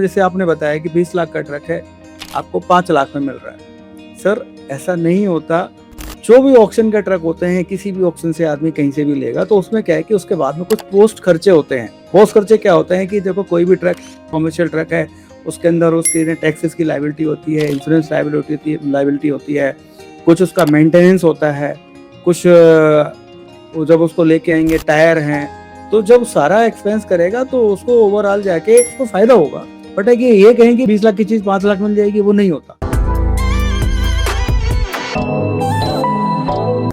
जैसे आपने बताया कि 20 लाख का ट्रक है, आपको 5 लाख में मिल रहा है। सर ऐसा नहीं होता। जो भी ऑक्शन का ट्रक होते हैं, किसी भी ऑक्शन से आदमी कहीं से भी लेगा, तो उसमें क्या है कि उसके बाद में कुछ पोस्ट खर्चे होते हैं। पोस्ट खर्चे क्या होते हैं कि देखो कोई भी ट्रक कॉमर्शियल ट्रक है, उसके अंदर उसकी टैक्सेस की लायबिलिटी होती है, इंश्योरेंस लायबिलिटी होती है, कुछ उसका मेंटेनेंस होता है, कुछ वो जब उसको लेके आएंगे टायर हैं, तो जब सारा एक्सपेंस करेगा तो उसको ओवरऑल जाके उसको फायदा होगा। बट है कि ये कहें कि 20 लाख की चीज 5 लाख मिल जाएगी, वो नहीं होता।